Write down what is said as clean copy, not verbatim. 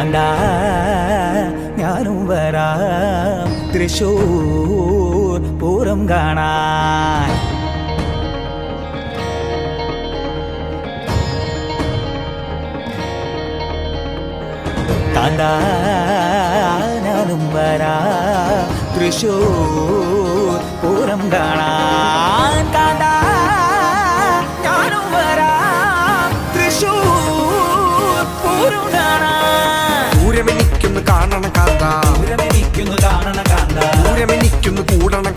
കാന്താ ഞാനും വരാം തൃശൂർ പൂരം കാണാൻ. കാന്താ ഞാനും വരാം തൃശൂർ പൂരം കാണാൻ. കാന്താ ഞാനും വരാം തൃശൂർ പൂരം കാണാൻ. പൂരമെനിക്കൊന്ന് കാണണം കാന്താ, പൂരമെനിക്കൊന്ന് കാണണം കാന്താ, പൂരമെനിക്കൊന്ന് കൂടണം